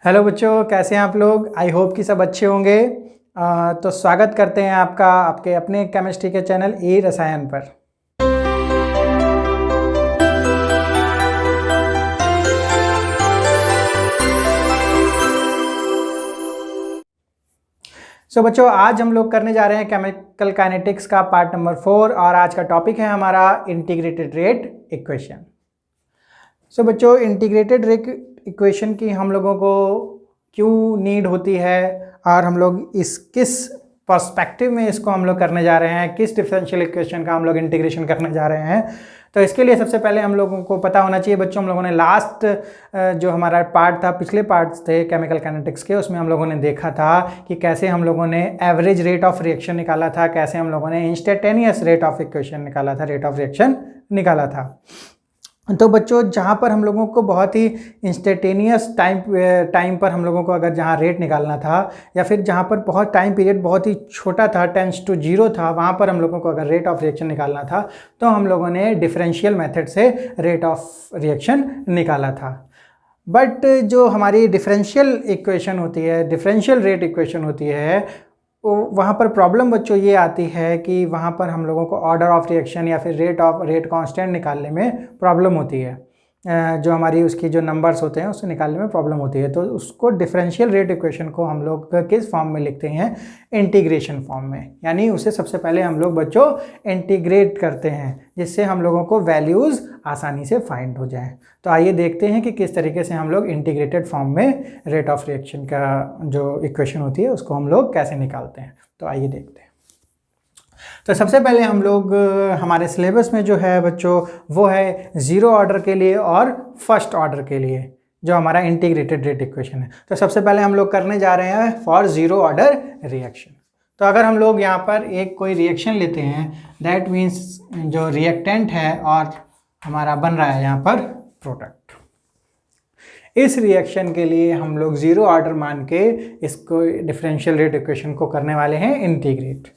Hello बच्चों, कैसे हैं आप लोग। आई होप कि सब अच्छे होंगे। तो स्वागत करते हैं आपका आपके अपने केमिस्ट्री के चैनल ए रसायन पर। बच्चों, आज हम लोग करने जा रहे हैं केमिकल काइनेटिक्स का पार्ट नंबर 4 और आज का टॉपिक है हमारा इंटीग्रेटेड रेट इक्वेशन। बच्चों, इंटीग्रेटेड रेट इक्वेशन की हम लोगों को क्यों नीड होती है और हम लोग किस पर्सपेक्टिव में इसको हम लोग करने जा रहे हैं, किस डिफरेंशियल इक्वेशन का हम लोग इंटीग्रेशन करने जा रहे हैं। तो इसके लिए सबसे पहले हम लोगों को पता होना चाहिए बच्चों, हम लोगों ने लास्ट जो हमारा पार्ट था, पिछले पार्ट्स थे केमिकल काइनेटिक्स के, उसमें हम लोगों ने देखा था कि कैसे हम लोगों ने एवरेज रेट ऑफ रिएक्शन निकाला था, कैसे हम लोगों ने इंस्टेंटेनियस रेट ऑफ इक्वेशन निकाला था, रेट ऑफ रिएक्शन निकाला था। तो बच्चों, जहाँ पर हम लोगों को बहुत ही इंस्टेंटेनियस टाइम पर हम लोगों को अगर जहाँ रेट निकालना था, या फिर जहाँ पर बहुत टाइम पीरियड बहुत ही छोटा था, 10 to 0 था, वहाँ पर हम लोगों को अगर रेट ऑफ रिएक्शन निकालना था तो हम लोगों ने डिफरेंशियल मेथड से रेट ऑफ रिएक्शन निकाला था। बट जो हमारी डिफरेंशियल इक्वेशन होती है, डिफरेंशियल रेट इक्वेशन होती है, वहाँ पर प्रॉब्लम बच्चों ये आती है कि वहाँ पर हम लोगों को ऑर्डर ऑफ रिएक्शन या फिर रेट कांस्टेंट निकालने में प्रॉब्लम होती है। जो हमारी उसकी जो नंबर्स होते हैं उससे निकालने में प्रॉब्लम होती है। तो उसको डिफरेंशियल रेट इक्वेशन को हम लोग किस फॉर्म में लिखते हैं? इंटीग्रेशन फॉर्म में। यानी उसे सबसे पहले हम लोग बच्चों इंटीग्रेट करते हैं, जिससे हम लोगों को वैल्यूज़ आसानी से फाइंड हो जाएं। तो आइए देखते हैं कि किस तरीके से हम लोग इंटीग्रेटेड फॉर्म में रेट ऑफ रिएक्शन का जो इक्वेशन होती है उसको हम लोग कैसे निकालते हैं। तो आइए देखते हैं। तो सबसे पहले हम लोग हमारे सिलेबस में जो है बच्चों वो है ज़ीरो ऑर्डर के लिए और फर्स्ट ऑर्डर के लिए जो हमारा इंटीग्रेटेड रेट इक्वेशन है। तो सबसे पहले हम लोग करने जा रहे हैं फॉर ज़ीरो ऑर्डर रिएक्शन। तो अगर हम लोग यहाँ पर एक कोई रिएक्शन लेते हैं, दैट मीन्स जो रिएक्टेंट है और हमारा बन रहा है यहाँ पर प्रोडक्ट, इस रिएक्शन के लिए हम लोग ज़ीरो ऑर्डर मान के इसको डिफरेंशियल रेट इक्वेशन को करने वाले हैं इंटीग्रेट।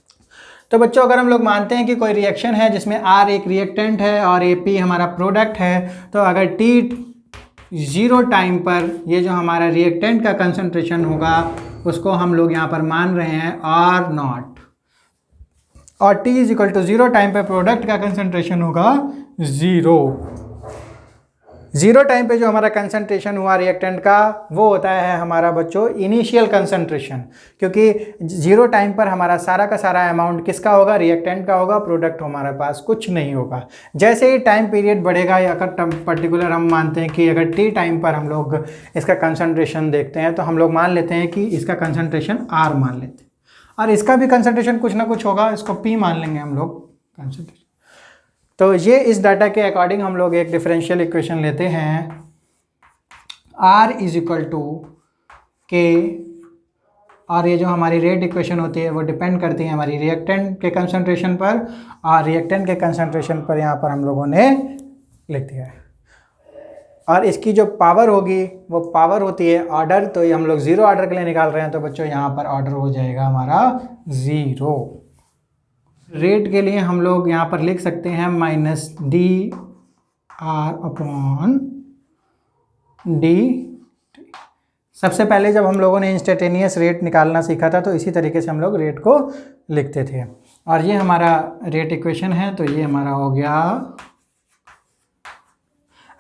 तो बच्चों, अगर हम लोग मानते हैं कि कोई रिएक्शन है जिसमें R एक रिएक्टेंट है और AP हमारा प्रोडक्ट है, तो अगर T0 टाइम पर ये जो हमारा रिएक्टेंट का कंसंट्रेशन होगा उसको हम लोग यहाँ पर मान रहे हैं R0, और T=0 टाइम पर प्रोडक्ट का कंसंट्रेशन होगा 0 टाइम पे जो हमारा कंसंट्रेशन हुआ रिएक्टेंट का वो होता है हमारा बच्चों इनिशियल कंसंट्रेशन, क्योंकि 0 टाइम पर हमारा सारा का सारा अमाउंट किसका होगा? रिएक्टेंट का होगा। प्रोडक्ट हमारे पास कुछ नहीं होगा। जैसे ही टाइम पीरियड बढ़ेगा, या अगर पर्टिकुलर हम मानते हैं कि अगर T टाइम पर हम लोग इसका कंसंट्रेशन देखते हैं तो हम लोग मान लेते हैं कि इसका कंसंट्रेशन R मान लेते हैं, और इसका भी कंसंट्रेशन कुछ ना कुछ होगा, इसको P मान लेंगे हम लोग कंसंट्रेशन। तो ये इस डाटा के अकॉर्डिंग हम लोग एक डिफरेंशियल इक्वेशन लेते हैं, R = K, और ये जो हमारी रेट इक्वेशन होती है वो डिपेंड करती है हमारी रिएक्टेंट के कंसंट्रेशन पर, और रिएक्टेंट के कंसंट्रेशन पर यहाँ पर हम लोगों ने लिख दिया है। और इसकी जो पावर होगी वो पावर होती है ऑर्डर। तो ये हम लोग ज़ीरो ऑर्डर के लिए निकाल रहे हैं, तो बच्चों यहाँ पर ऑर्डर हो जाएगा हमारा 0। रेट के लिए हम लोग यहाँ पर लिख सकते हैं -dR/d। सबसे पहले जब हम लोगों ने इंस्टेंटेनियस रेट निकालना सीखा था तो इसी तरीके से हम लोग रेट को लिखते थे। और ये हमारा रेट इक्वेशन है, तो ये हमारा हो गया।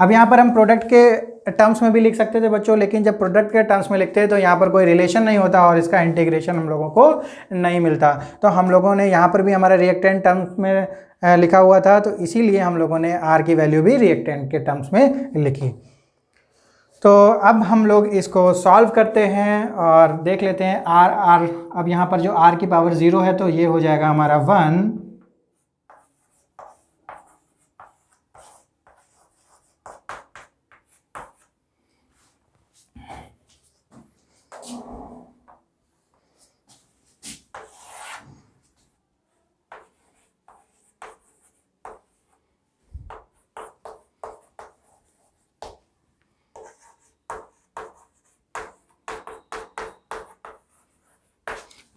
अब यहाँ पर हम प्रोडक्ट के टर्म्स में भी लिख सकते थे बच्चों, लेकिन जब प्रोडक्ट के टर्म्स में लिखते हैं तो यहाँ पर कोई रिलेशन नहीं होता और इसका इंटीग्रेशन हम लोगों को नहीं मिलता। तो हम लोगों ने यहाँ पर भी हमारा रिएक्टेंट टर्म्स में लिखा हुआ था, तो इसीलिए हम लोगों ने R की वैल्यू भी रिएक्टेंट के टर्म्स में लिखी। तो अब हम लोग इसको सॉल्व करते हैं और देख लेते हैं R। अब यहाँ पर जो R की पावर 0 है तो ये हो जाएगा हमारा 1,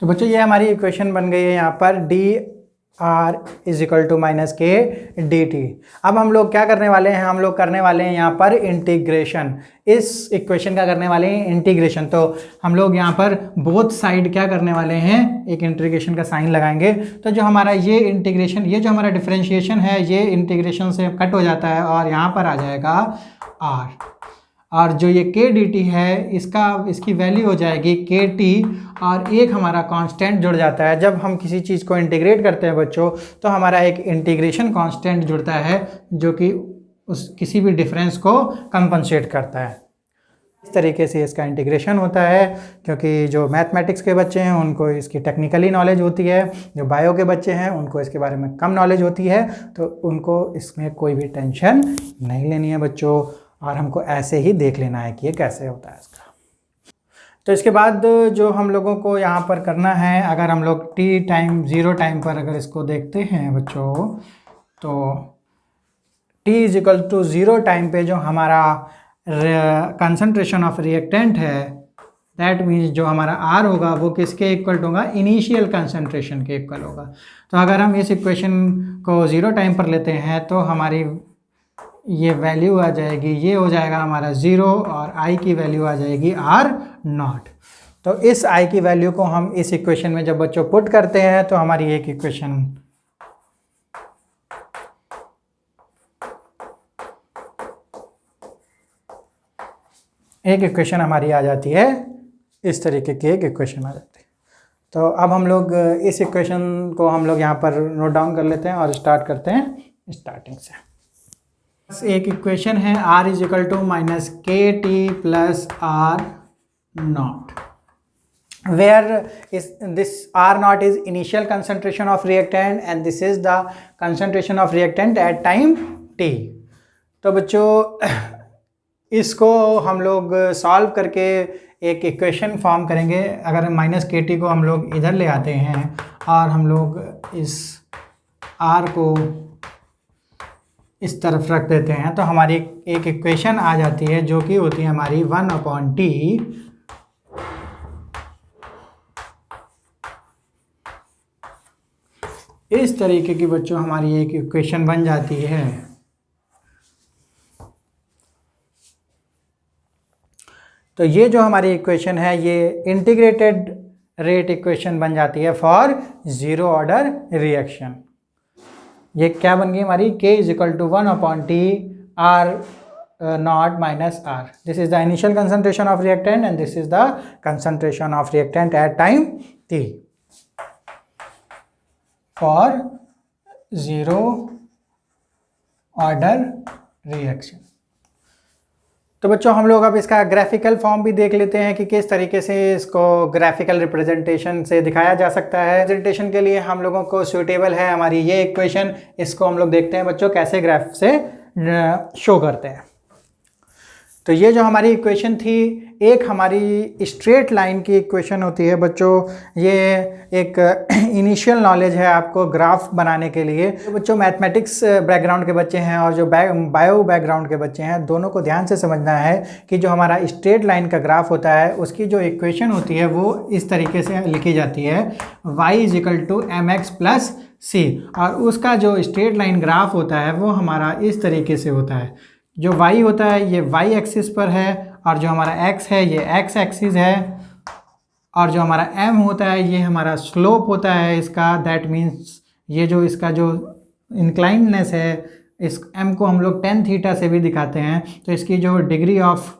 तो बच्चों ये हमारी इक्वेशन बन गई है यहाँ पर R is equal to minus K D T. अब हम लोग क्या करने वाले हैं, हम लोग करने वाले हैं यहाँ पर इंटीग्रेशन, इस इक्वेशन का करने वाले हैं इंटीग्रेशन। तो हम लोग यहाँ पर बोथ साइड क्या करने वाले हैं, एक इंटीग्रेशन का साइन लगाएंगे। तो जो हमारा ये इंटीग्रेशन, ये जो हमारा डिफरेंशिएशन है, ये इंटीग्रेशन से कट हो जाता है और यहाँ पर आ जाएगा आर, और जो ये के डी टी है इसकी वैल्यू हो जाएगी के टी, और एक हमारा कांस्टेंट जुड़ जाता है। जब हम किसी चीज़ को इंटीग्रेट करते हैं बच्चों, तो हमारा एक इंटीग्रेशन कांस्टेंट जुड़ता है जो कि उस किसी भी डिफरेंस को कंपनसेट करता है। इस तरीके से इसका इंटीग्रेशन होता है, क्योंकि जो मैथमेटिक्स के बच्चे हैं उनको इसकी टेक्निकली नॉलेज होती है, जो बायो के बच्चे हैं उनको इसके बारे में कम नॉलेज होती है, तो उनको इसमें कोई भी टेंशन नहीं लेनी है बच्चों, और हमको ऐसे ही देख लेना है कि ये कैसे होता है इसका। तो इसके बाद जो हम लोगों को यहाँ पर करना है, अगर हम लोग टी टाइम 0 टाइम पर अगर इसको देखते हैं बच्चों, तो t is equal to 0 time पे जो हमारा कंसंट्रेशन ऑफ रिएक्टेंट है, दैट मीन्स जो हमारा r होगा वो किसके इक्वल होगा, इनिशियल कंसंट्रेशन के इक्वल होगा। तो अगर हम इस इक्वेशन को 0 टाइम पर लेते हैं तो हमारी ये वैल्यू आ जाएगी, ये हो जाएगा हमारा 0, और i की वैल्यू आ जाएगी r0। तो इस i की वैल्यू को हम इस इक्वेशन में जब बच्चों पुट करते हैं तो हमारी एक इक्वेशन हमारी आ जाती है, इस तरीके की एक इक्वेशन आ जाती है। तो अब हम लोग इस इक्वेशन को हम लोग यहाँ पर नोट डाउन कर लेते हैं और स्टार्ट करते हैं स्टार्टिंग से। एक इक्वेशन है r is equal to minus K T plus R naught, where this R naught is initial concentration of reactant and this is the concentration of reactant at time t। तो बच्चों इसको हम लोग solve करके एक equation form करेंगे। अगर minus K T को हम लोग इधर ले आते हैं और हम लोग इस r को इस तरफ रख देते हैं, तो हमारी एक इक्वेशन आ जाती है जो कि होती है हमारी 1/t इस तरीके की बच्चों हमारी एक इक्वेशन बन जाती है। तो ये जो हमारी इक्वेशन है ये इंटीग्रेटेड रेट इक्वेशन बन जाती है फॉर 0 ऑर्डर रिएक्शन। ये क्या बन गई हमारी, k is equal to 1/t r not minus r। This is the initial concentration of reactant and this is the concentration of reactant at time t for 0 order reaction. तो बच्चों हम लोग अब इसका ग्राफिकल फॉर्म भी देख लेते हैं कि किस तरीके से इसको ग्राफिकल रिप्रेजेंटेशन से दिखाया जा सकता है। रिप्रेजेंटेशन के लिए हम लोगों को सूटेबल है हमारी ये इक्वेशन। इसको हम लोग देखते हैं बच्चों कैसे ग्राफ से शो करते हैं। तो ये जो हमारी इक्वेशन थी, एक हमारी स्ट्रेट लाइन की इक्वेशन होती है बच्चों। ये एक इनिशियल नॉलेज है आपको ग्राफ बनाने के लिए। तो बच्चों मैथमेटिक्स बैकग्राउंड के बच्चे हैं और जो बायो बैकग्राउंड के बच्चे हैं, दोनों को ध्यान से समझना है कि जो हमारा स्ट्रेट लाइन का ग्राफ होता है उसकी जो इक्वेशन होती है वो इस तरीके से लिखी जाती है, y is equal to mx plus c। और उसका जो स्ट्रेट लाइन ग्राफ होता है वो हमारा इस तरीके से होता है। जो y होता है ये y एक्सिस पर है और जो हमारा x है ये x एक्सिस है, और जो हमारा m होता है ये हमारा स्लोप होता है इसका। दैट मीन्स ये जो इसका जो इंक्लाइंडनेस है, इस m को हम लोग tan थीटा से भी दिखाते हैं। तो इसकी जो डिग्री ऑफ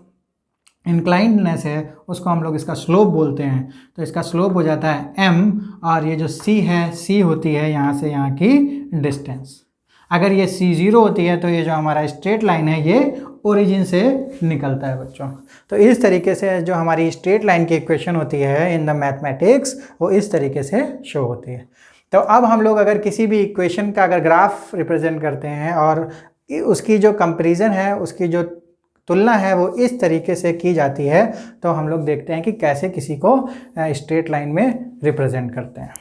इंक्लाइंडनेस है उसको हम लोग इसका स्लोप बोलते हैं। तो इसका स्लोप हो जाता है m, और ये जो c है, c होती है यहाँ से यहाँ की डिस्टेंस। अगर ये c0 होती है तो ये जो हमारा स्ट्रेट लाइन है ये ओरिजिन से निकलता है बच्चों। तो इस तरीके से जो हमारी स्ट्रेट लाइन की इक्वेशन होती है इन द मैथमेटिक्स, वो इस तरीके से शो होती है। तो अब हम लोग अगर किसी भी इक्वेशन का अगर ग्राफ रिप्रेजेंट करते हैं और उसकी जो कंपैरिजन है, उसकी जो तुलना है वो इस तरीके से की जाती है, तो हम लोग देखते हैं कि कैसे किसी को स्ट्रेट लाइन में रिप्रेजेंट करते हैं।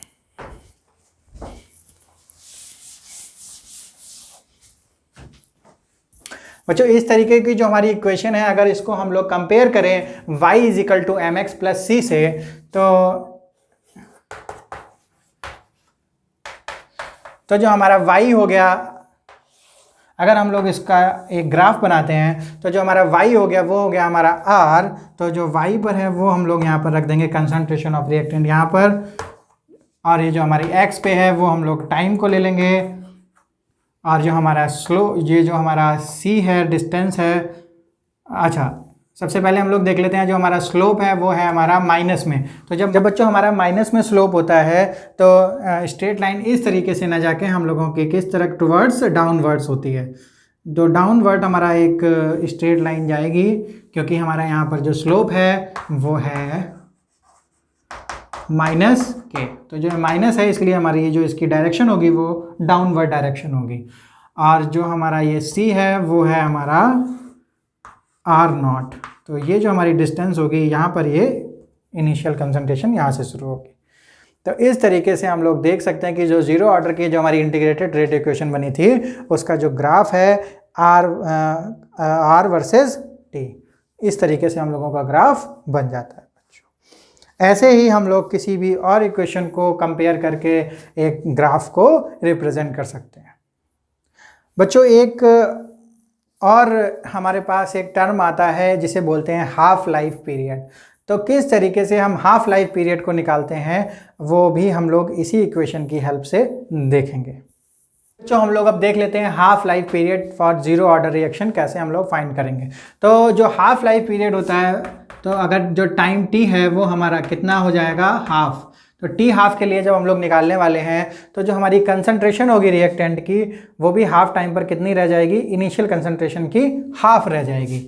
बच्चों इस तरीके की जो हमारी इक्वेशन है, अगर इसको हम लोग कंपेयर करें y is equal to mx plus c से, तो तो जो हमारा y हो गया, अगर हम लोग इसका एक ग्राफ बनाते हैं तो जो हमारा y हो गया वो हो गया हमारा r। तो जो y पर है वो हम लोग यहाँ पर रख देंगे कंसंट्रेशन ऑफ रिएक्टेंट यहाँ पर, और ये जो हमारी x पे है वो हम लोग टाइम को ले लेंगे, और जो हमारा ये जो हमारा c है डिस्टेंस है। अच्छा, सबसे पहले हम लोग देख लेते हैं जो हमारा स्लोप है वो है हमारा माइनस में। तो जब बच्चों हमारा माइनस में स्लोप होता है तो स्ट्रेट लाइन इस तरीके से ना जाके हम लोगों की किस तरह टुवर्ड्स डाउनवर्ड्स होती है। तो डाउनवर्ड हमारा एक स्ट्रेट लाइन जाएगी, क्योंकि हमारा यहाँ पर जो स्लोप है वो है माइनस के। तो जो माइनस है इसलिए हमारी ये जो इसकी डायरेक्शन होगी वो डाउनवर्ड डायरेक्शन होगी। और जो हमारा ये c है वो है हमारा r0। तो ये जो हमारी डिस्टेंस होगी यहाँ पर ये इनिशियल कंसंट्रेशन यहाँ से शुरू होगी। तो इस तरीके से हम लोग देख सकते हैं कि जो जीरो ऑर्डर की जो हमारी इंटीग्रेटेड रेट इक्वेशन बनी थी उसका जो ग्राफ है r वर्सेस t, इस तरीके से हम लोगों का ग्राफ बन जाता है बच्चों। ऐसे ही हम लोग किसी भी और इक्वेशन को कंपेयर करके एक ग्राफ को रिप्रेजेंट कर सकते हैं बच्चों। एक और हमारे पास एक टर्म आता है जिसे बोलते हैं हाफ लाइफ पीरियड। तो किस तरीके से हम हाफ लाइफ पीरियड को निकालते हैं वो भी हम लोग इसी इक्वेशन की हेल्प से देखेंगे। तो हम लोग अब देख लेते हैं half life period for zero order reaction कैसे हम लोग फाइंड करेंगे। तो जो हाफ लाइफ पीरियड होता है, तो अगर जो टाइम t है वो हमारा कितना हो जाएगा, हाफ। तो t हाफ के लिए जब हम लोग निकालने वाले हैं तो जो हमारी कंसंट्रेशन होगी रिएक्टेंट की वो भी हाफ टाइम पर कितनी रह जाएगी, इनिशियल कंसंट्रेशन की हाफ रह जाएगी।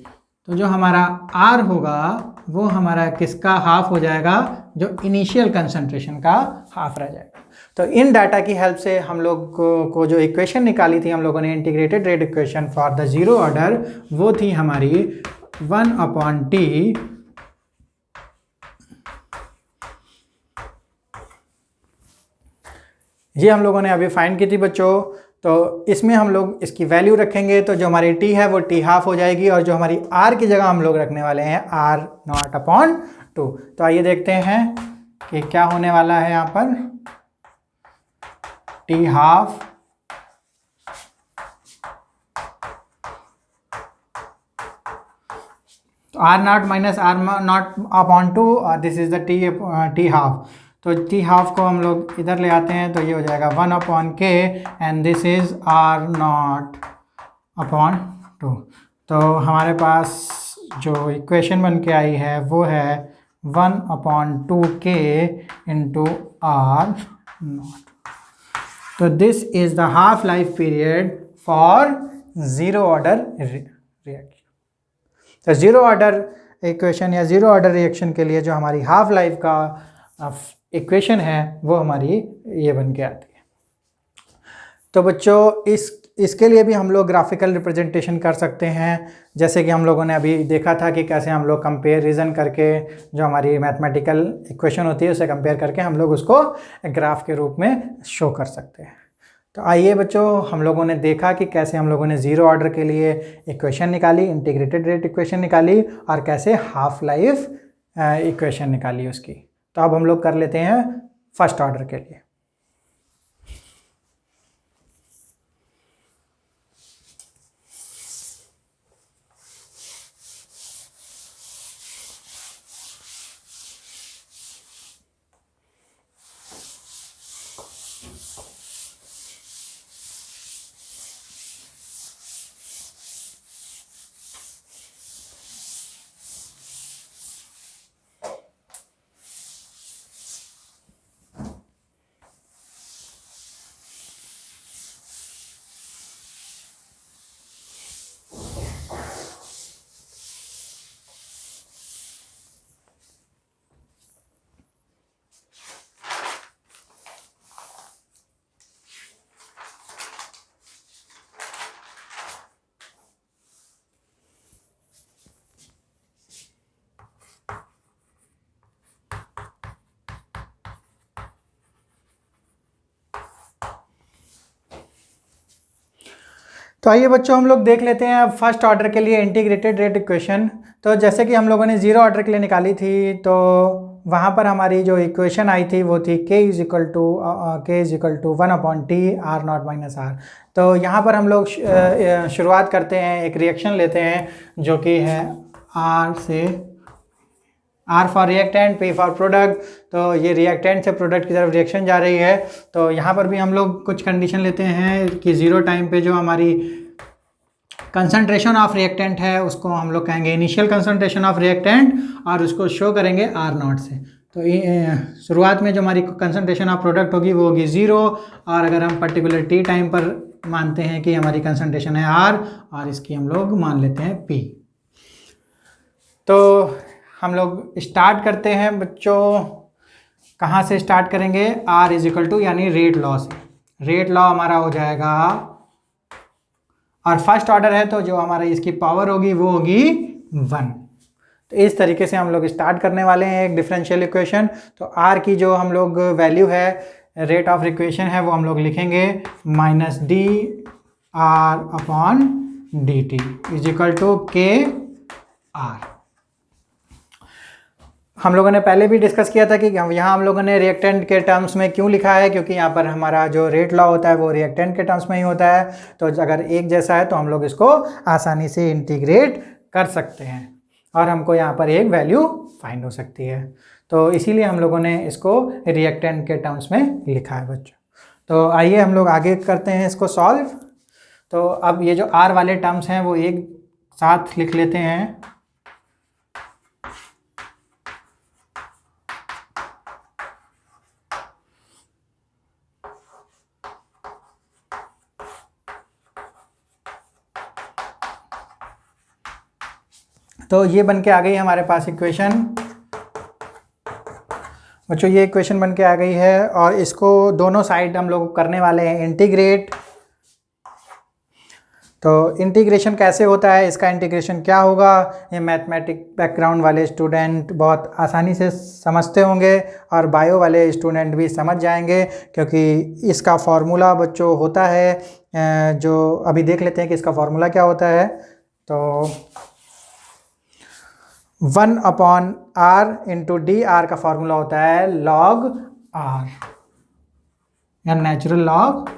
तो जो हमारा r होगा वो हमारा किसका हाफ हो जाएगा, जो इनिशियल कंसंट्रेशन का हाफ रह जाएगा। तो इन डाटा की हेल्प से हम लोग को जो इक्वेशन निकाली थी हम लोगों ने integrated rate equation for the zero order, वो थी हमारी 1/t ये हम लोगों ने अभी फाइंड की थी बच्चों। तो इसमें हम लोग इसकी वैल्यू रखेंगे तो जो हमारी t है वो t हाफ हो जाएगी, और जो हमारी r की जगह हम लोग रखने वाले हैं r0/2। तो आइए देखते हैं कि क्या होने वाला है यहाँ पर। t half r0 minus r0/2 और this is the t half. तो t हाफ को हम लोग इधर ले आते हैं तो ये हो जाएगा 1/k and this is r0/2। तो हमारे पास जो इक्वेशन बन के आई है वो है 1/2k इंटू r0। तो this is the half life period for zero order reaction. तो जीरो ऑर्डर इक्वेशन या जीरो ऑर्डर रिएक्शन के लिए जो हमारी हाफ लाइफ का इक्वेशन है वो हमारी ये बन के आती है। तो बच्चों इसके लिए भी हम लोग ग्राफिकल रिप्रेजेंटेशन कर सकते हैं, जैसे कि हम लोगों ने अभी देखा था कि कैसे हम लोग कंपेरिजन करके जो हमारी मैथमेटिकल इक्वेशन होती है उसे कंपेयर करके हम लोग उसको ग्राफ के रूप में शो कर सकते हैं। तो आइए बच्चों, हम लोगों ने देखा कि कैसे हम लोगों ने जीरो ऑर्डर के लिए इक्वेशन निकाली, इंटीग्रेटेड रेट इक्वेशन निकाली, और कैसे हाफ लाइफ इक्वेशन निकाली उसकी। तो अब हम लोग कर लेते हैं फर्स्ट ऑर्डर के लिए। तो आइए बच्चों, हम लोग देख लेते हैं अब फर्स्ट ऑर्डर के लिए इंटीग्रेटेड रेट इक्वेशन। तो जैसे कि हम लोगों ने जीरो ऑर्डर के लिए निकाली थी तो वहाँ पर हमारी जो इक्वेशन आई थी वो थी k is equal to 1/t r not minus R. तो यहाँ पर हम लोग शुरुआत करते हैं, एक रिएक्शन लेते हैं जो कि है R से, R for reactant, P for product. तो ये रिएक्टेंट से प्रोडक्ट की तरफ रिएक्शन जा रही है। तो यहाँ पर भी हम लोग कुछ कंडीशन लेते हैं कि 0 टाइम पे जो हमारी कंसंट्रेशन ऑफ रिएक्टेंट है उसको हम लोग कहेंगे इनिशियल कंसंट्रेशन ऑफ रिएक्टेंट, और उसको शो करेंगे R0 से। तो शुरुआत में जो हमारी कंसंट्रेशन ऑफ प्रोडक्ट होगी वो होगी 0, और अगर हम पर्टिकुलर t टाइम पर मानते हैं कि हमारी कंसंट्रेशन है R, और इसकी हम लोग मान लेते हैं P। तो हम लोग स्टार्ट करते हैं बच्चों, कहाँ से स्टार्ट करेंगे? R इज इक्वल टू यानी रेट लॉ से। रेट लॉ हमारा हो जाएगा, और फर्स्ट ऑर्डर है तो जो हमारा इसकी पावर होगी वो होगी 1। तो इस तरीके से हम लोग स्टार्ट करने वाले हैं एक डिफरेंशियल इक्वेशन। तो R की जो हम लोग वैल्यू है, रेट ऑफ इक्वेशन है, वो हम लोग लिखेंगे minus D R upon D T is equal to K R. हम लोगों ने पहले भी डिस्कस किया था कि यहाँ हम लोगों ने रिएक्टेंट के टर्म्स में क्यों लिखा है, क्योंकि यहाँ पर हमारा जो रेट लॉ होता है वो रिएक्टेंट के टर्म्स में ही होता है। तो अगर एक जैसा है तो हम लोग इसको आसानी से इंटीग्रेट कर सकते हैं और हमको यहाँ पर एक वैल्यू फाइंड हो सकती है। तो इसीलिए हम लोगों ने इसको रिएक्टेंट के टर्म्स में लिखा है बच्चों। तो आइए हम लोग आगे करते हैं इसको सॉल्व। तो अब ये जो आर वाले टर्म्स हैं वो एक साथ लिख लेते हैं। तो ये बन के आ गई हमारे पास इक्वेशन बच्चों, ये इक्वेशन बन के आ गई है, और इसको दोनों साइड हम लोग करने वाले हैं इंटीग्रेट। तो इंटीग्रेशन कैसे होता है, इसका इंटीग्रेशन क्या होगा, ये मैथमेटिक बैकग्राउंड वाले स्टूडेंट बहुत आसानी से समझते होंगे और बायो वाले स्टूडेंट भी समझ जाएंगे, क्योंकि इसका फॉर्मूला बच्चों होता है जो अभी देख लेते हैं कि इसका फॉर्मूला क्या होता है। तो 1 upon R into D R का फॉर्मूला होता है लॉग आर या नेचुरल लॉग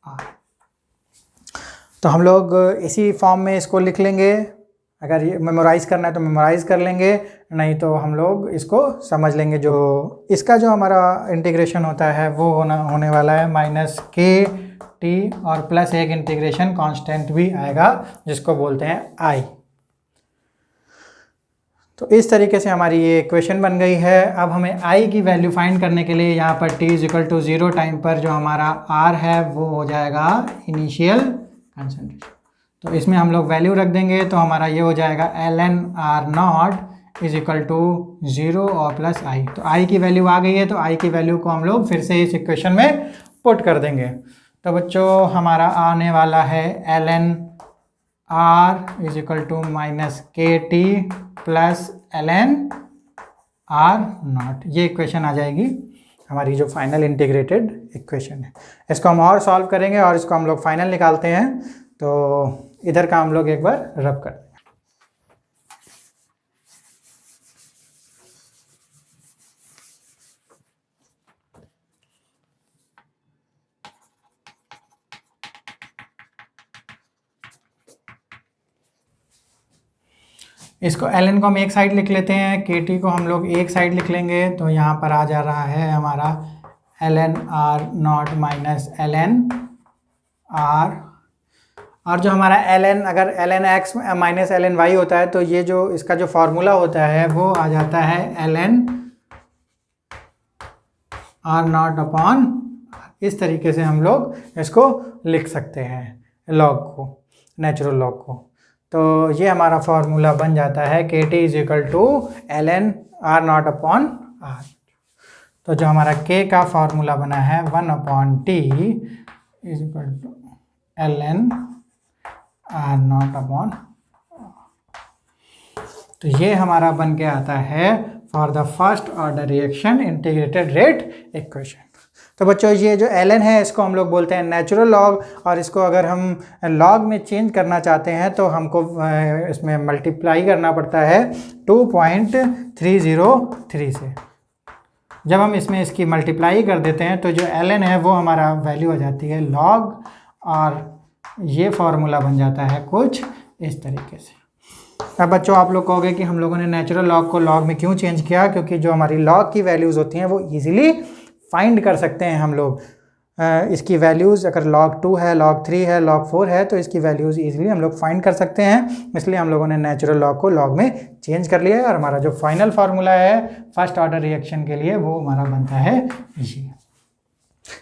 आर। तो हम लोग इसी फॉर्म में इसको लिख लेंगे। अगर ये मेमोराइज़ करना है तो मेमोराइज़ कर लेंगे, नहीं तो हम लोग इसको समझ लेंगे। जो इसका जो हमारा इंटीग्रेशन होता है वो होने वाला है माइनस के टी और प्लस एक इंटीग्रेशन कांस्टेंट भी आएगा जिसको बोलते हैं आई। तो इस तरीके से हमारी ये इक्वेशन बन गई है। अब हमें i की वैल्यू फाइंड करने के लिए यहाँ पर t is equal to 0 time पर जो हमारा r है वो हो जाएगा इनिशियल कंसंट्रेशन। तो इसमें हम लोग वैल्यू रख देंगे, तो हमारा ये हो जाएगा ln r naught is equal to 0 और प्लस i। तो i की वैल्यू आ गई है, तो i की वैल्यू को हम लोग फिर से इस इक्वेशन में पुट कर देंगे। तो बच्चों हमारा आने वाला है ln r is equal to minus K T plus ln r naught. ये इक्वेशन आ जाएगी हमारी जो फाइनल इंटीग्रेटेड इक्वेशन है। इसको हम और सॉल्व करेंगे और इसको हम लोग फाइनल निकालते हैं। तो इधर का हम लोग एक बार रब कर दें। इसको ln को हम एक साइड लिख लेते हैं, kt को हम लोग एक साइड लिख लेंगे। तो यहाँ पर आ जा रहा है हमारा ln r not minus ln r, और जो हमारा ln अगर ln x minus ln y होता है तो ये जो इसका जो फॉर्मूला होता है वो आ जाता है ln r नॉट अपॉन। इस तरीके से हम लोग इसको लिख सकते हैं लॉग को, नेचुरल लॉग को। तो ये हमारा फॉर्मूला बन जाता है K T is equal to ln r naught upon r। तो जो हमारा k का फॉर्मूला बना है 1 upon T is equal to ln r naught upon. तो ये हमारा बन के आता है for the first order reaction integrated rate equation. तो बच्चों ये जो ln है इसको हम लोग बोलते हैं नेचुरल लॉग, और इसको अगर हम लॉग में चेंज करना चाहते हैं तो हमको इसमें मल्टीप्लाई करना पड़ता है 2.303 से। जब हम इसमें इसकी मल्टीप्लाई कर देते हैं तो जो ln है वो हमारा वैल्यू आ जाती है log, और ये फार्मूला बन जाता है कुछ इस तरीके से। अब बच्चों आप लोग कहोगे कि हम लोगों ने नेचुरल लॉग को लॉग में क्यों चेंज किया, क्योंकि जो हमारी लॉग की वैल्यूज़ होती हैं वो इजीली फाइंड कर सकते हैं हम लोग। इसकी वैल्यूज़ अगर log 2 है, log 3 है, log 4 है तो इसकी वैल्यूज़ इजीली हम लोग फाइंड कर सकते हैं, इसलिए हम लोगों ने नेचुरल लॉग को लॉग में चेंज कर लिया है। और हमारा जो फाइनल फार्मूला है फर्स्ट ऑर्डर रिएक्शन के लिए वो हमारा बनता है ये।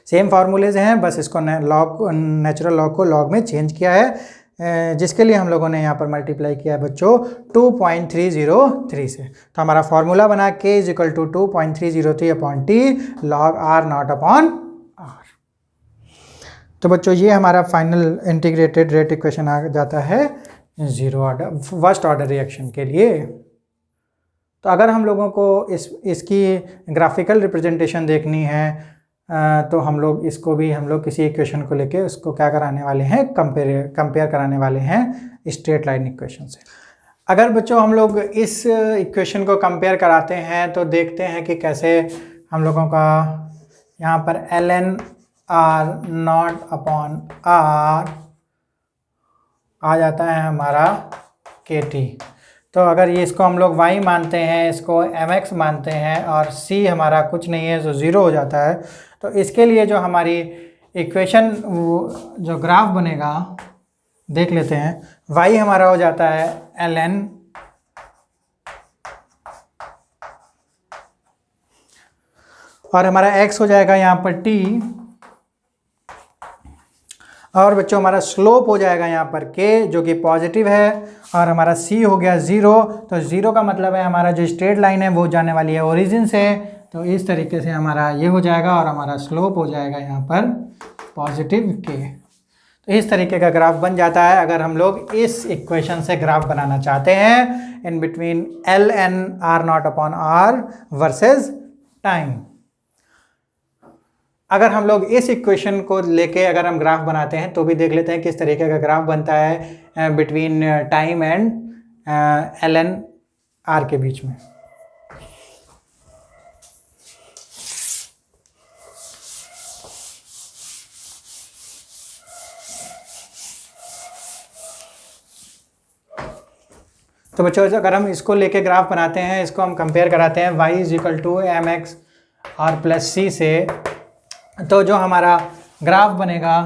सेम फार्मूलेज हैं, बस इसको नेचुरल लॉग को लॉग में चेंज किया है, जिसके लिए हम लोगों ने यहाँ पर मल्टीप्लाई किया है बच्चों 2.303 से। तो हमारा फार्मूला बना k is equal to 2.303 upon T log r naught upon r। तो बच्चों ये हमारा फाइनल इंटीग्रेटेड रेट इक्वेशन आ जाता है फर्स्ट ऑर्डर रिएक्शन के लिए। तो अगर हम लोगों को इसकी ग्राफिकल रिप्रेजेंटेशन देखनी है तो हम लोग इसको भी किसी इक्वेशन को लेके उसको क्या कराने वाले हैं, कंपेयर कराने वाले हैं स्ट्रेट लाइन इक्वेशन से। अगर बच्चों हम लोग इस इक्वेशन को कंपेयर कराते हैं तो देखते हैं कि कैसे हम लोगों का यहाँ पर ln r naught upon r आ जाता है हमारा kt। तो अगर ये इसको हम लोग y मानते हैं, इसको mx मानते हैं और c हमारा कुछ नहीं है तो 0 हो जाता है। तो इसके लिए जो हमारी इक्वेशन जो ग्राफ बनेगा देख लेते हैं। y हमारा हो जाता है ln और हमारा x हो जाएगा यहाँ पर t, और बच्चों हमारा स्लोप हो जाएगा यहाँ पर k जो कि पॉजिटिव है, और हमारा c हो गया 0। तो 0 का मतलब है हमारा जो स्ट्रेट लाइन है वो जाने वाली है ओरिजिन से, तो इस तरीके से हमारा ये हो जाएगा और हमारा स्लोप हो जाएगा यहाँ पर पॉजिटिव k। तो इस तरीके का ग्राफ बन जाता है अगर हम लोग इस इक्वेशन से ग्राफ बनाना चाहते हैं in between ln r naught upon r versus time. अगर हम लोग इस इक्वेशन को लेके अगर हम ग्राफ बनाते हैं तो भी देख लेते हैं किस तरीके का ग्राफ बनता है between time and ln r के बीच में। तो बच्चों अगर हम इसको लेके ग्राफ बनाते हैं, इसको हम कंपेयर कराते हैं y is equal to mx r plus c से, तो जो हमारा ग्राफ बनेगा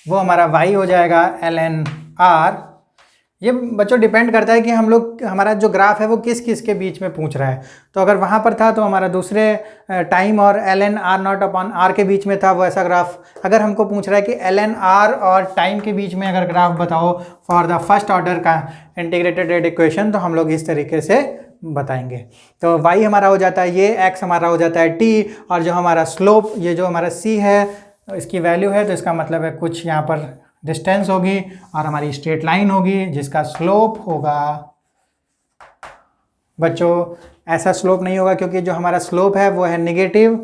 वो हमारा y हो जाएगा ln r। ये बच्चों डिपेंड करता है कि हम लोग हमारा जो ग्राफ है वो किस किस के बीच में पूछ रहा है। तो अगर वहाँ पर था तो हमारा दूसरे टाइम और ln r naught upon r के बीच में था वो ऐसा ग्राफ। अगर हमको पूछ रहा है कि ln r और टाइम के बीच में अगर ग्राफ बताओ फॉर द फर्स्ट ऑर्डर का इंटीग्रेटेड रेट इक्वेशन, तो हम लोग इस तरीके से बताएंगे। तो y हमारा हो जाता है ये, x हमारा हो जाता है t, और जो हमारा स्लोप ये जो हमारा c है इसकी वैल्यू है, तो इसका मतलब है कुछ यहाँ पर डिस्टेंस होगी और हमारी स्ट्रेट लाइन होगी जिसका स्लोप होगा बच्चों ऐसा स्लोप नहीं होगा क्योंकि जो हमारा स्लोप है वो है नेगेटिव।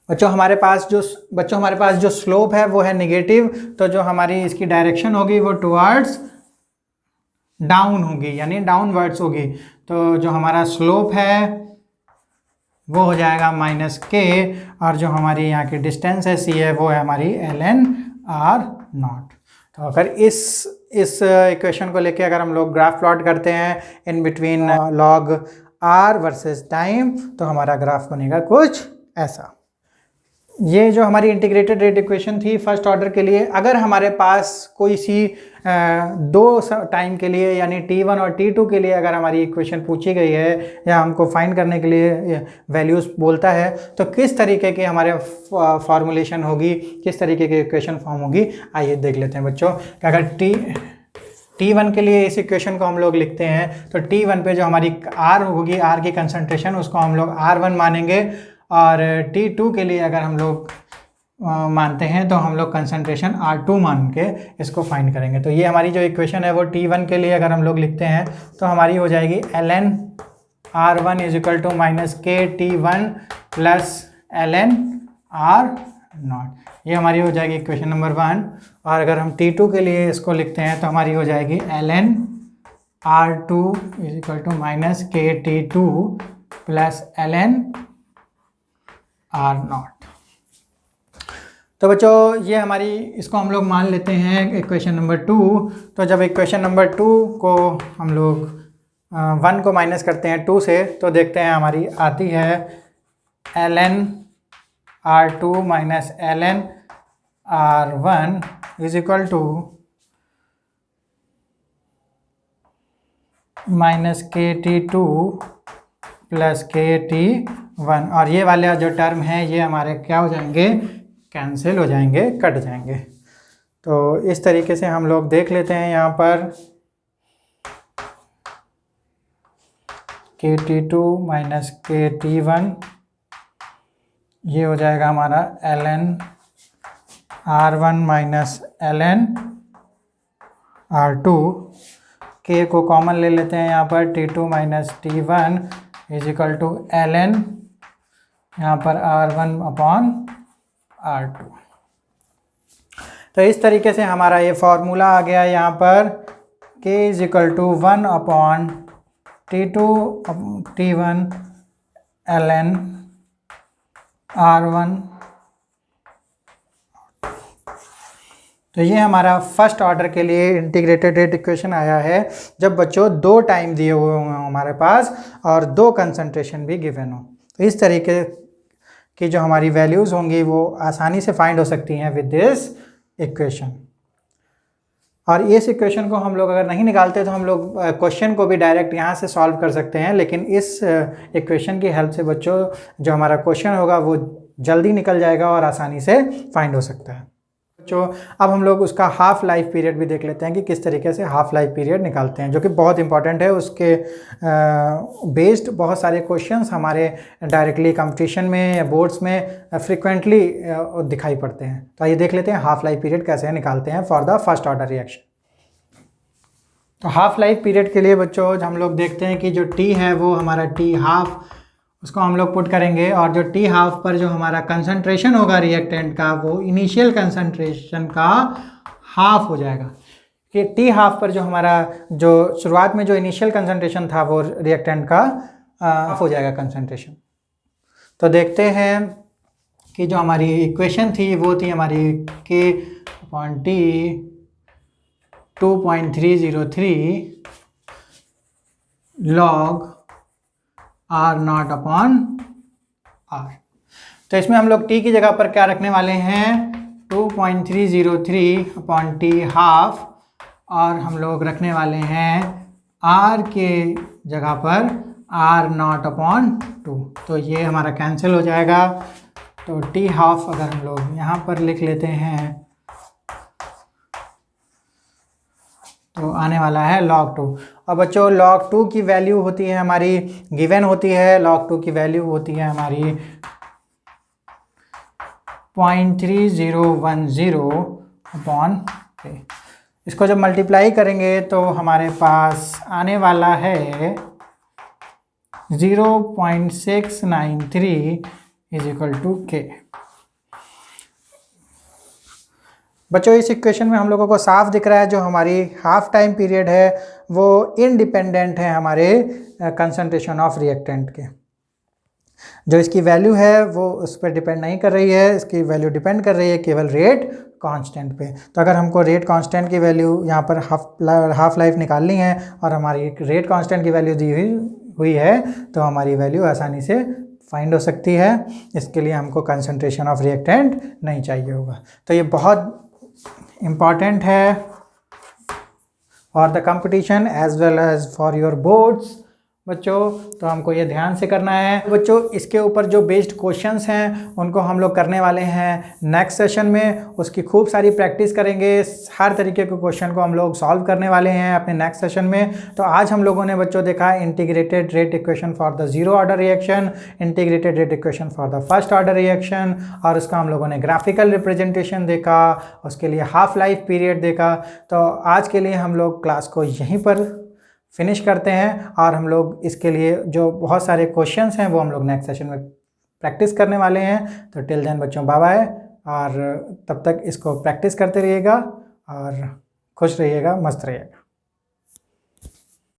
बच्चों हमारे पास जो स्लोप है वो है नेगेटिव, तो जो हमारी इसकी डायरेक्शन होगी वो टुवर्ड्स डाउन होगी यानी डाउनवर्ड्स होगी। तो जो हमारा स्लोप है वो हो जाएगा -k, और जो हमारी यहाँ की डिस्टेंस है c है वो है हमारी ln r नॉट। तो अगर इस इक्वेशन को लेके अगर हम लोग ग्राफ प्लॉट करते हैं in between log r versus time, तो हमारा ग्राफ बनेगा कुछ ऐसा। ये जो हमारी इंटीग्रेटेड रेट इक्वेशन थी फर्स्ट ऑर्डर के लिए, अगर हमारे पास कोई सी दो टाइम के लिए यानी t1 और t2 के लिए अगर हमारी इक्वेशन पूछी गई है या हमको फाइंड करने के लिए वैल्यूज़ बोलता है, तो किस तरीके के हमारे फॉर्मूलेशन होगी, किस तरीके की इक्वेशन फॉर्म होगी, आइए देख लेते हैं बच्चों। अगर t1 के लिए इस इक्वेशन को हम लोग लिखते हैं तो t1 पे जो हमारी r होगी, r की कंसंट्रेशन उसको हम लोग r1 मानेंगे, और t2 के लिए अगर हम लोग मानते हैं तो हम लोग कंसंट्रेशन R2 मान के इसको फाइंड करेंगे। तो ये हमारी जो इक्वेशन है वो t1 के लिए अगर हम लोग लिखते हैं तो हमारी हो जाएगी ln R1 is equal to -KT1 plus ln R0। ये हमारी हो जाएगी इक्वेशन नंबर 1। और अगर हम t2 के लिए इसको लिखते हैं तो हमारी हो जाएगी ln R2 is equal to minus KT2 plus ln R0। तो बच्चों ये हमारी, इसको हम लोग मान लेते हैं इक्वेशन नंबर 2। तो जब इक्वेशन नंबर 2 को हम लोग 1 को माइनस करते हैं 2 से, तो देखते हैं हमारी आती है ln R2 minus ln R1 is equal to minus KT2 plus KT1, और ये वाले जो टर्म है ये हमारे क्या हो जाएंगे, कैंसिल हो जाएंगे, कट जाएंगे। तो इस तरीके से हम लोग देख लेते हैं यहाँ पर KT2 माइनस KT1, ये हो जाएगा हमारा ln R1 minus ln R2। K को कॉमन ले लेते हैं यहाँ पर, T2 minus T1 is equal to ln यहाँ पर R1 अपॉन R2। तो इस तरीके से हमारा ये फॉर्मूला आ गया यहाँ पर, K is equal to 1 upon T2 T1 ln R1। तो ये हमारा फर्स्ट ऑर्डर के लिए इंटीग्रेटेड रेट इक्वेशन आया है, जब बच्चों 2 टाइम दिए हुए हों हमारे पास और 2 कंसंट्रेशन भी गिवन हो। तो इस तरीके की जो हमारी वैल्यूज़ होंगी वो आसानी से फाइंड हो सकती हैं विद दिस इक्वेशन। और इस इक्वेशन को हम लोग अगर नहीं निकालते तो हम लोग क्वेश्चन को भी डायरेक्ट यहाँ से सॉल्व कर सकते हैं, लेकिन इस इक्वेशन की हेल्प से बच्चों जो हमारा क्वेश्चन होगा वो जल्दी निकल जाएगा और आसानी से फाइंड हो सकता है। बच्चों अब हम लोग उसका हाफ लाइफ पीरियड भी देख लेते हैं कि किस तरीके से हाफ लाइफ पीरियड निकालते हैं, जो कि बहुत इंपॉर्टेंट है। उसके बेस्ड बहुत सारे क्वेश्चंस हमारे डायरेक्टली कंपटीशन में या बोर्ड्स में फ्रिक्वेंटली दिखाई पड़ते हैं। तो आइए देख लेते हैं हाफ लाइफ पीरियड कैसे निकालते हैं for the first order reaction. तो हाफ लाइफ पीरियड के लिए बच्चों हम लोग देखते हैं कि जो टी है वो हमारा टी हाफ, उसको हम लोग पुट करेंगे, और जो टी हाफ पर जो हमारा कंसंट्रेशन होगा रिएक्टेंट का वो इनिशियल कंसंट्रेशन का हाफ हो जाएगा। कि टी हाफ पर जो हमारा जो शुरुआत में जो इनिशियल कंसंट्रेशन था वो रिएक्टेंट का हाफ हो जाएगा कंसंट्रेशन। तो देखते हैं कि जो हमारी इक्वेशन थी वो थी हमारी K upon T 2.303 log R0 upon R। तो इसमें हम लोग T की जगह पर क्या रखने वाले हैं, 2.303 अपॉन T हाफ, और हम लोग रखने वाले हैं R के जगह पर R0 अपॉन 2। तो ये हमारा कैंसिल हो जाएगा। तो T हाफ अगर हम लोग यहाँ पर लिख लेते हैं तो आने वाला है log 2। और बच्चों log 2 की वैल्यू होती है हमारी गिवन होती है, log 2 की वैल्यू होती है हमारी 0.3010 अपॉन 3। इसको जब मल्टीप्लाई करेंगे तो हमारे पास आने वाला है 0.693 इज इक्वल टू K। बच्चों इस इक्वेशन में हम लोगों को साफ दिख रहा है जो हमारी हाफ टाइम पीरियड है वो इंडिपेंडेंट है हमारे कंसंट्रेशन ऑफ रिएक्टेंट के। जो इसकी वैल्यू है वो उस पर डिपेंड नहीं कर रही है, इसकी वैल्यू डिपेंड कर रही है केवल रेट कांस्टेंट पे। तो अगर हमको रेट कांस्टेंट की वैल्यू यहाँ पर हाफ लाइफ निकालनी है और हमारी रेट कांस्टेंट की वैल्यू दी हुई है तो हमारी वैल्यू आसानी से फाइंड हो सकती है। इसके लिए हमको कंसंट्रेशन ऑफ रिएक्टेंट नहीं चाहिए होगा। तो ये बहुत इम्पॉर्टेंट है for the competition as well as for your boards बच्चों। तो हमको ये ध्यान से करना है बच्चों। इसके ऊपर जो बेस्ड क्वेश्चंस हैं उनको हम लोग करने वाले हैं नेक्स्ट सेशन में, उसकी खूब सारी प्रैक्टिस करेंगे। हर तरीके के क्वेश्चन को हम लोग सॉल्व करने वाले हैं अपने नेक्स्ट सेशन में। तो आज हम लोगों ने बच्चों देखा integrated rate equation for the zero order reaction, integrated rate equation for the first order reaction, और उसका हम लोगों ने ग्राफिकल रिप्रेजेंटेशन देखा, उसके लिए हाफ लाइफ पीरियड देखा। तो आज के लिए हम लोग क्लास को यहीं पर फिनिश करते हैं और हम लोग इसके लिए जो बहुत सारे क्वेश्चंस हैं वो हम लोग नेक्स्ट सेशन में प्रैक्टिस करने वाले हैं। तो टिल देन बच्चों बाय बाय, और तब तक इसको प्रैक्टिस करते रहिएगा और खुश रहिएगा, मस्त रहिएगा।